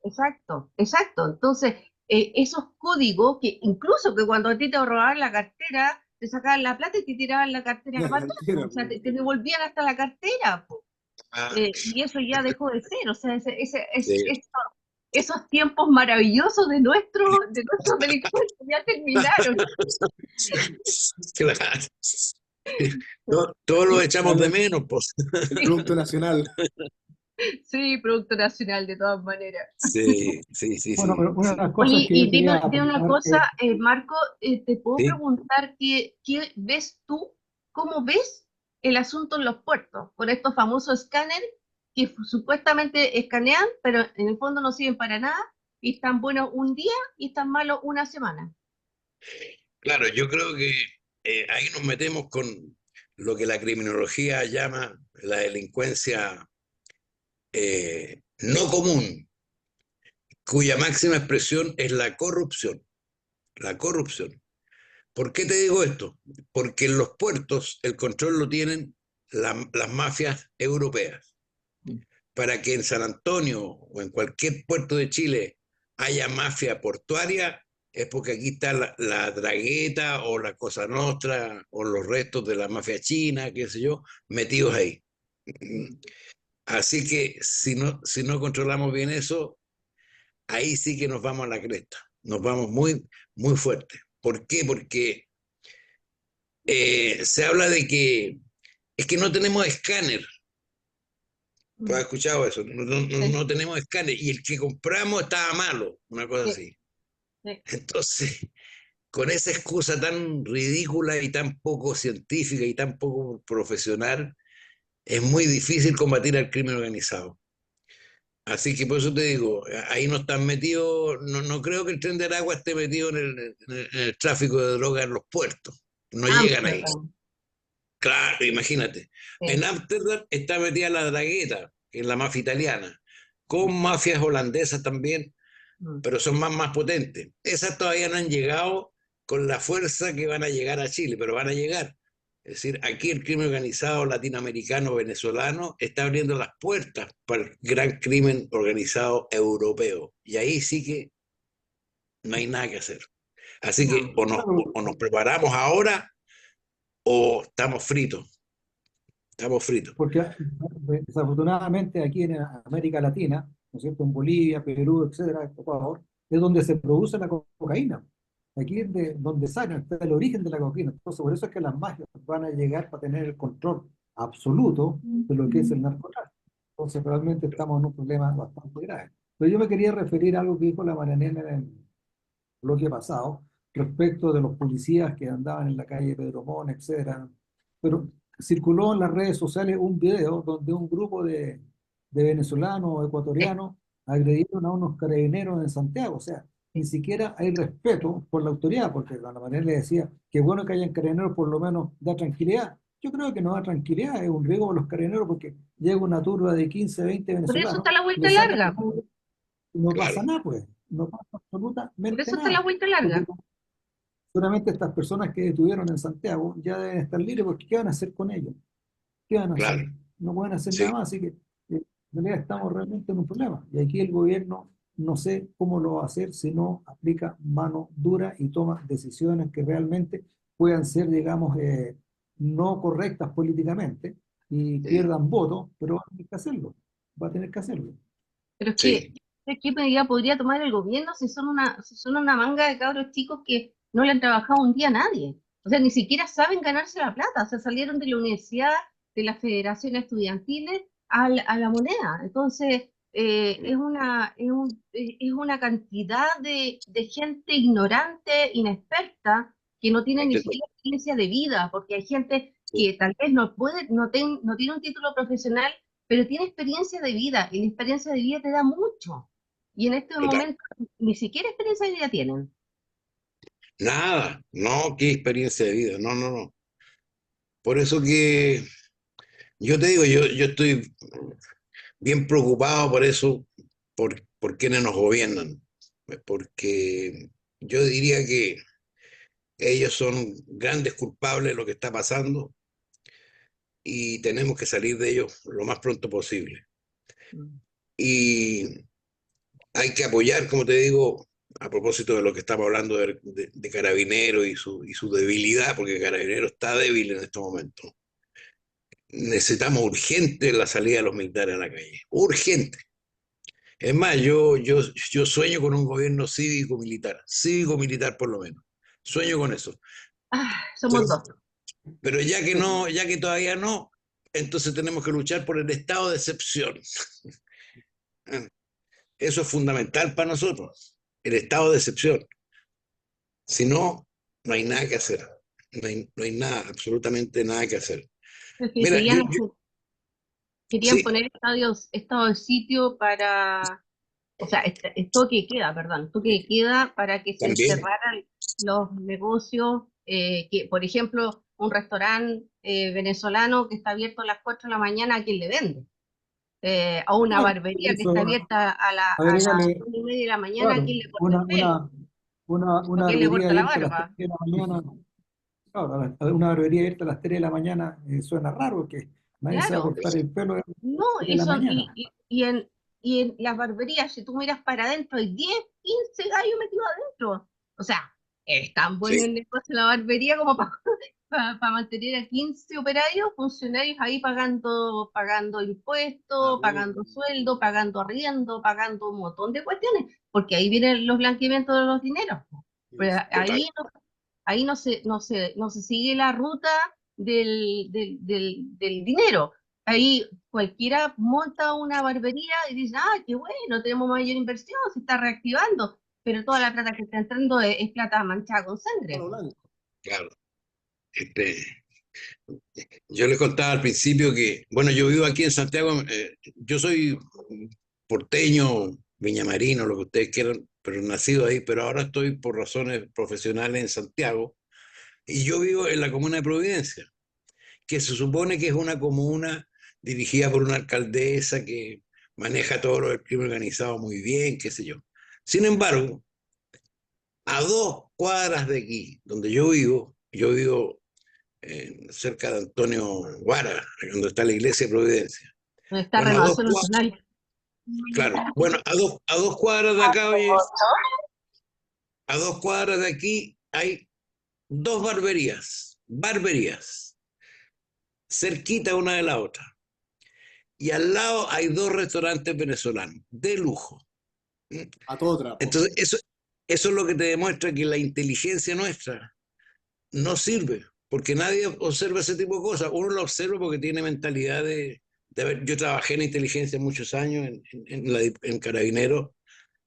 Exacto, exacto. Entonces, esos códigos que incluso que cuando a ti te robaban la cartera, te sacaban la plata y te tiraban la cartera para atrás, Mentira, o sea, pues. te devolvían hasta la cartera, po. Ah, Y eso ya dejó de ser, o sea, sí. esos tiempos maravillosos de nuestros delincuentes ya terminaron. Claro. Todos lo echamos de Dale, menos, pues. Sí, Producto nacional. sí, Producto Nacional de todas maneras. Sí, sí, sí, Bueno, sí, pero una de sí. las cosas Oye, que yo y quería dime una apuntar cosa, es, Marco, ¿te puedo Sí. preguntar qué ves tú? ¿Cómo ves el asunto en los puertos con estos famosos escáneres que supuestamente escanean, pero en el fondo no sirven para nada y están buenos un día y están malos una semana? Claro, yo creo que ahí nos metemos con lo que la criminología llama la delincuencia no común, cuya máxima expresión es la corrupción. La corrupción. ¿Por qué te digo esto? Porque en los puertos el control lo tienen las mafias europeas. Para que en San Antonio o en cualquier puerto de Chile haya mafia portuaria, es porque aquí está la Dragueta o la Cosa Nostra o los restos de la mafia china, qué sé yo, metidos ahí. Así que si no controlamos bien eso, ahí sí que nos vamos a la cresta, nos vamos muy, muy fuerte. ¿Por qué? Porque se habla de que es que no tenemos escáner. ¿Tú has Mm, escuchado eso? sí, No tenemos escáner y el que compramos estaba malo, una cosa sí, así. sí. Entonces, con esa excusa tan ridícula y tan poco científica y tan poco profesional, es muy difícil combatir al crimen organizado. Así que por eso te digo, ahí no están metidos, no creo que el Tren de Aragua esté metido en el tráfico de drogas en los puertos. No llegan ahí. Ámsterdam, Claro, imagínate. En sí. Ámsterdam está metida la Dragueta, que es la mafia italiana, con mafias holandesas también, Mm. pero son más potentes. Esas todavía no han llegado con la fuerza que van a llegar a Chile, pero van a llegar. Es decir, aquí el crimen organizado latinoamericano, venezolano, está abriendo las puertas para el gran crimen organizado europeo. Y ahí sí que no hay nada que hacer. Así que No. o nos preparamos ahora o estamos fritos. Estamos fritos. porque desafortunadamente aquí en América Latina, ¿no es cierto? En Bolivia, Perú, etcétera, Ecuador, es donde se produce la cocaína. Aquí es donde sale, está el origen de la cocaína. Entonces, por eso es que las mafias van a llegar para tener el control absoluto de lo que es el narcotráfico. Entonces, realmente estamos en un problema bastante grave. Pero yo me quería referir a algo que dijo la Marianela en el bloque pasado, respecto de los policías que andaban en la calle Pedro Mon, etcétera. Pero circuló en las redes sociales un video donde un grupo de venezolanos o Sí. ecuatorianos agredieron a unos carabineros en Santiago. O sea, ni siquiera hay respeto por la autoridad, porque la manera le decía que bueno que hayan carabineros, por lo menos da tranquilidad. Yo creo que no da tranquilidad, es un riesgo para los carabineros porque llega una turba de 15, 20 Por eso venezolanos, está la vuelta le sacan larga. y no Claro, pasa nada, pues, no pasa Por absolutamente eso está la nada. vuelta Porque larga. seguramente estas personas que detuvieron en Santiago ya deben estar libres porque ¿qué van a hacer con ellos? ¿Qué van a hacer? claro. No pueden hacer nada Sí. más, así que en realidad estamos realmente en un problema. Y aquí el gobierno no sé cómo lo va a hacer si no aplica mano dura y toma decisiones que realmente puedan ser, digamos, no correctas políticamente y Sí, pierdan votos, pero va a tener que hacerlo. Va a tener que hacerlo. Pero es que, sí, ¿qué medida podría tomar el gobierno si son una manga de cabros chicos que no le han trabajado un día a nadie? O sea, ni siquiera saben ganarse la plata. O sea, salieron de la universidad, de las federaciones estudiantiles a la moneda. Entonces, es una cantidad de gente ignorante, inexperta, que no tiene ni este, siquiera experiencia de vida, porque hay gente que tal vez no puede, no tiene un título profesional, pero tiene experiencia de vida y la experiencia de vida te da mucho. Y en este total. momento ni siquiera experiencia de vida tienen. Nada, no, qué experiencia de vida, no, no, no. Por eso que yo te digo, yo estoy bien preocupado por eso, por quienes nos gobiernan, porque yo diría que ellos son grandes culpables de lo que está pasando y tenemos que salir de ellos lo más pronto posible. Mm. Y hay que apoyar, como te digo, a propósito de lo que estamos hablando de Carabineros y su debilidad, porque Carabineros está débil en estos momentos. Necesitamos urgente la salida de los militares a la calle, urgente. Es más, yo sueño con un gobierno cívico-militar por lo menos. Sueño con eso. Ah, somos Pero, dos. pero ya que no, ya que todavía no, entonces tenemos que luchar por el estado de excepción. Eso es fundamental para nosotros, el estado de excepción. Si no, no hay nada que hacer. No hay nada, absolutamente nada que hacer. Porque Mira, querían sí, poner estado de sitio para, o sea, toque de queda, perdón, toque de queda para que se también, cerraran los negocios, que, por ejemplo, un restaurante venezolano que está abierto a las 4 de la mañana, ¿a quién le vende? O una Claro, barbería que está eso, abierta a las agrégale, 1:30 de la mañana, ¿a claro, quién le corta el pelo? ¿O una quién le barbería corta la abierta a las 3 barba? de la mañana. Claro, una barbería abierta a las 3 de la mañana suena raro porque nadie se va a Claro. cortar el pelo a las No, 3 de la mañana. y en las barberías, si tú miras para adentro, hay 10, 15 gallos metidos adentro. O sea, es tan bueno sí, el negocio de la barbería como para mantener a 15 operarios, funcionarios ahí pagando impuestos, pagando sueldo, pagando arriendo, pagando un montón de cuestiones, porque ahí vienen los blanqueamientos de los dineros. Pero total. ahí no se sigue la ruta del dinero. Ahí cualquiera monta una barbería y dice, ah, qué bueno, tenemos mayor inversión, se está reactivando, pero toda la plata que está entrando es plata manchada con Palo sangre. blanco. Claro. Este, yo les contaba al principio que, bueno, yo vivo aquí en Santiago, yo soy porteño, viñamarino, lo que ustedes quieran, pero nacido ahí, pero ahora estoy por razones profesionales en Santiago y yo vivo en la comuna de Providencia, que se supone que es una comuna dirigida por una alcaldesa que maneja todo lo del crimen organizado muy bien, qué sé yo. Sin embargo, a 2 cuadras de aquí, donde yo vivo cerca de Antonio Guara, donde está la iglesia de Providencia. Donde está Bueno, Renovación Nacional. claro, bueno, a 2 cuadras de acá, oye, a 2 cuadras de aquí hay dos barberías, cerquita una de la otra. Y al lado hay 2 restaurantes venezolanos, de lujo. A todo trapo. Entonces, eso es lo que te demuestra que la inteligencia nuestra no sirve, porque nadie observa ese tipo de cosas. Uno lo observa porque tiene mentalidad yo trabajé en inteligencia muchos años en Carabineros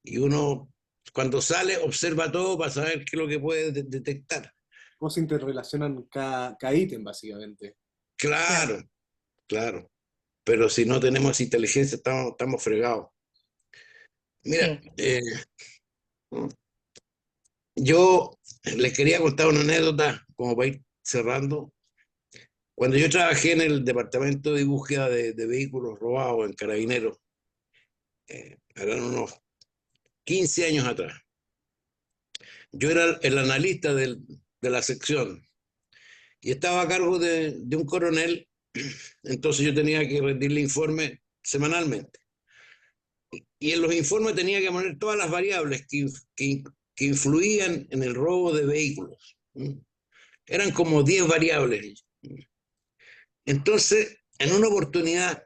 y uno cuando sale observa todo para saber qué es lo que puede detectar. Cómo se interrelacionan cada ítem, básicamente. Claro. Claro, claro, pero si no tenemos inteligencia estamos fregados. Mira, Sí. yo les quería contar una anécdota como para ir cerrando. Cuando yo trabajé en el departamento de búsqueda de vehículos robados en Carabineros, eran unos 15 años atrás, yo era el analista de la sección y estaba a cargo de un coronel, entonces yo tenía que rendirle informe semanalmente. Y en los informes tenía que poner todas las variables que influían en el robo de vehículos. Eran como 10 variables. Entonces, en una oportunidad,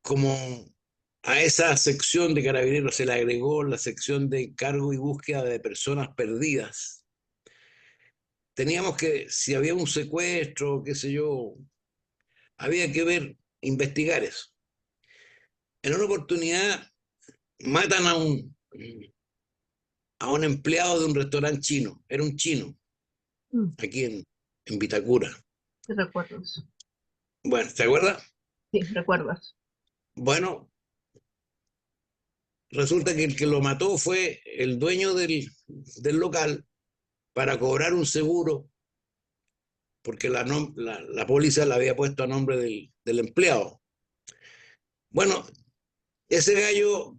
como a esa sección de carabineros se le agregó la sección de encargo y búsqueda de personas perdidas, teníamos que, si había un secuestro, qué sé yo, había que ver, investigar eso. En una oportunidad matan a un empleado de un restaurante chino, era un chino, aquí en Vitacura. Sí, recuerdo eso. Bueno, ¿te acuerdas? Sí, recuerdo eso. Bueno, resulta que el que lo mató fue el dueño del local para cobrar un seguro, porque la póliza la había puesto a nombre del empleado. Bueno, ese gallo,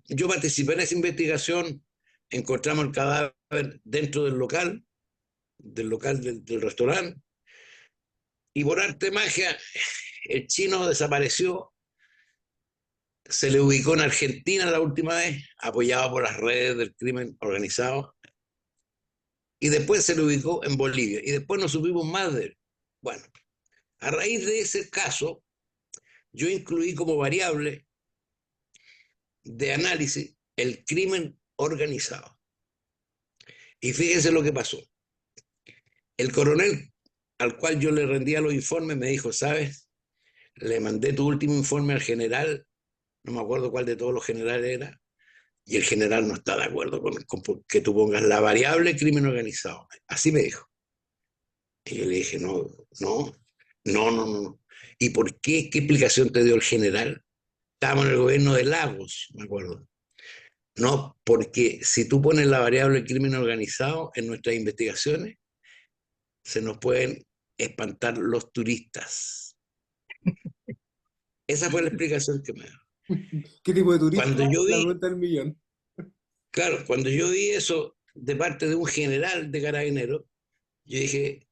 yo participé en esa investigación, encontramos el cadáver dentro del restaurante, y por arte de magia, el chino desapareció, se le ubicó en Argentina la última vez, apoyado por las redes del crimen organizado, y después se le ubicó en Bolivia, y después no supimos más de él. Bueno, a raíz de ese caso, yo incluí como variable de análisis el crimen organizado. Y fíjense lo que pasó. El coronel al cual yo le rendía los informes me dijo, ¿sabes? Le mandé tu último informe al general, no me acuerdo cuál de todos los generales era, y el general no está de acuerdo con que tú pongas la variable crimen organizado. Así me dijo. Y yo le dije, no, no, no, no, no. ¿Y por qué? ¿Qué explicación te dio el general? Estábamos en el gobierno de Lagos, me acuerdo. No, porque si tú pones la variable crimen organizado en nuestras investigaciones, se nos pueden espantar los turistas. Esa fue la explicación que me dio. ¿Qué tipo de turista? Cuando yo La vi, pregunta del millón. claro, cuando yo vi eso de parte de un general de carabineros, yo dije,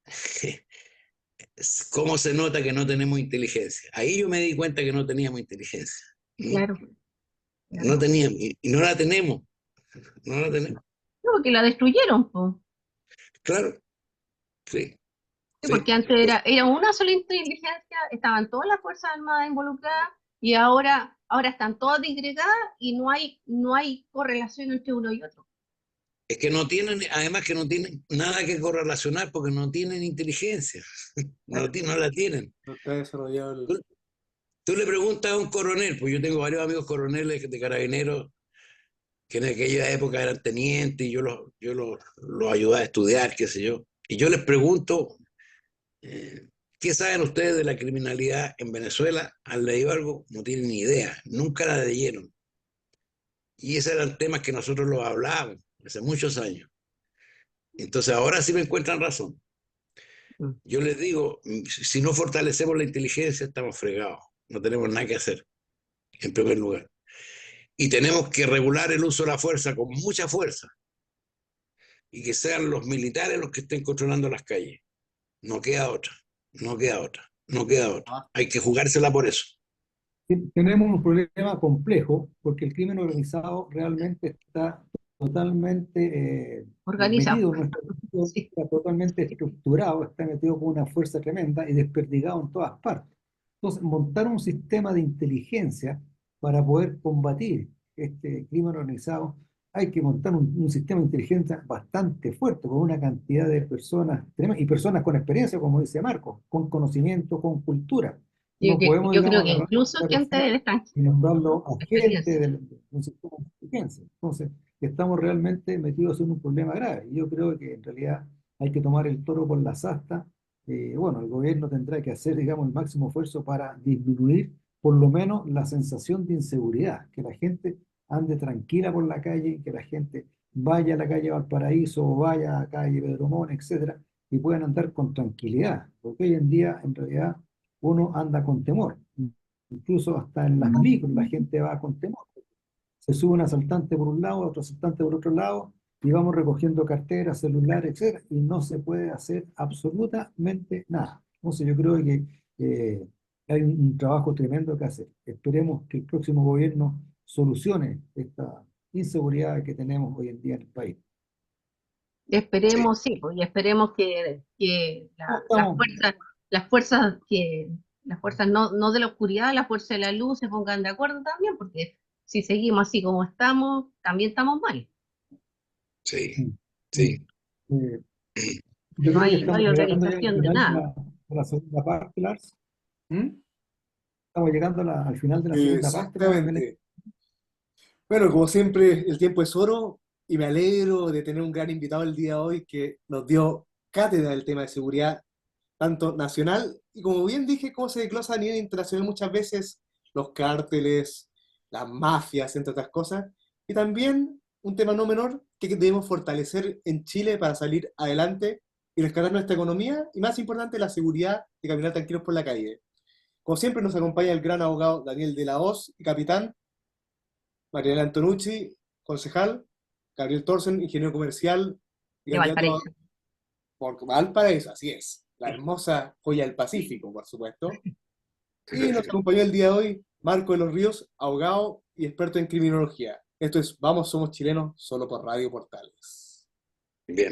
¿cómo se nota que no tenemos inteligencia? Ahí yo me di cuenta que no teníamos inteligencia. Claro, No claro. teníamos, y no la tenemos, no la tenemos. No, porque la destruyeron, po. Claro, sí, Sí, porque sí. antes era una sola inteligencia, estaban todas las Fuerzas Armadas involucradas y ahora están todas disgregadas y no hay correlación entre uno y otro. Es que no tienen, además que no tienen nada que correlacionar porque no tienen inteligencia, no, Claro, no la tienen. no está desarrollado el... Tú, tú le preguntas a un coronel, pues yo tengo varios amigos coroneles de carabineros que en aquella época eran tenientes y yo los ayudaba a estudiar, qué sé yo. Y yo les pregunto, ¿qué saben ustedes de la criminalidad en Venezuela? ¿Han leído algo? No tienen ni idea, nunca la leyeron. Y esos eran temas que nosotros los hablábamos hace muchos años. Entonces ahora sí me encuentran razón. Mm. Yo les digo, si no fortalecemos la inteligencia, estamos fregados. No tenemos nada que hacer, en primer lugar. Y tenemos que regular el uso de la fuerza con mucha fuerza. Y que sean los militares los que estén controlando las calles. No queda otra, no queda otra, no queda otra. Ah, Hay que jugársela por eso. Tenemos un problema complejo porque el crimen organizado realmente está totalmente Organizado. metido en nuestra sociedad, Sí. está totalmente estructurado, está metido con una fuerza tremenda y desperdigado en todas partes. Entonces, montar un sistema de inteligencia para poder combatir este crimen organizado, hay que montar un sistema de inteligencia bastante fuerte, con una cantidad de personas tremendas, y personas con experiencia, como dice Marco, con conocimiento, con cultura. Yo, No podemos, yo creo digamos, que agarrar incluso a una gente persona del extranjero, y nombrarlo agente experiencia. de un sistema de inteligencia. Entonces, estamos realmente metidos en un problema grave. Y yo creo que en realidad hay que tomar el toro por las astas. Bueno, el gobierno tendrá que hacer, digamos, el máximo esfuerzo para disminuir por lo menos la sensación de inseguridad, que la gente ande tranquila por la calle, que la gente vaya a la calle Valparaíso o vaya a la calle Pedro Montt, etcétera, y puedan andar con tranquilidad, porque hoy en día en realidad uno anda con temor. Incluso hasta en las micros la gente va con temor. Se sube un asaltante por un lado, otro asaltante por otro lado, y vamos recogiendo carteras, celulares, etcétera, y no se puede hacer absolutamente nada. Entonces yo creo que hay un trabajo tremendo que hacer. Esperemos que el próximo gobierno solucione esta inseguridad que tenemos hoy en día en el país. Sí, Esperemos, sí, pues, y esperemos que Estamos, las fuerzas las fuerzas no de la oscuridad, las fuerzas de la luz se pongan de acuerdo también, porque si seguimos así como estamos, también estamos mal. sí, mm, sí. eh, yo creo que No estamos hay llegando ya al organización de final nada. de la segunda parte, Lars. ¿Mm? Estamos llegando al final de la segunda parte, de la Exactamente. Bueno, como siempre, el tiempo es oro y me alegro de tener un gran invitado el día de hoy que nos dio cátedra del tema de seguridad, tanto nacional y como bien dije, cómo se desglosa a nivel internacional muchas veces los cárteles, las mafias, entre otras cosas, y también un tema no menor que debemos fortalecer en Chile para salir adelante y rescatar nuestra economía y más importante la seguridad de caminar tranquilos por la calle. Como siempre nos acompaña el gran abogado Daniel de la Hoz y capitán, Mariela Antonucci, concejal, Gabriel Thorsen, ingeniero comercial y De candidato Valparaíso. por Valparaíso, así es, la hermosa joya del Pacífico, por supuesto. Y nos acompañó el día de hoy Marco de los Ríos, abogado y experto en criminología. Esto es Vamos, somos chilenos, solo por Radio Portales. Bien.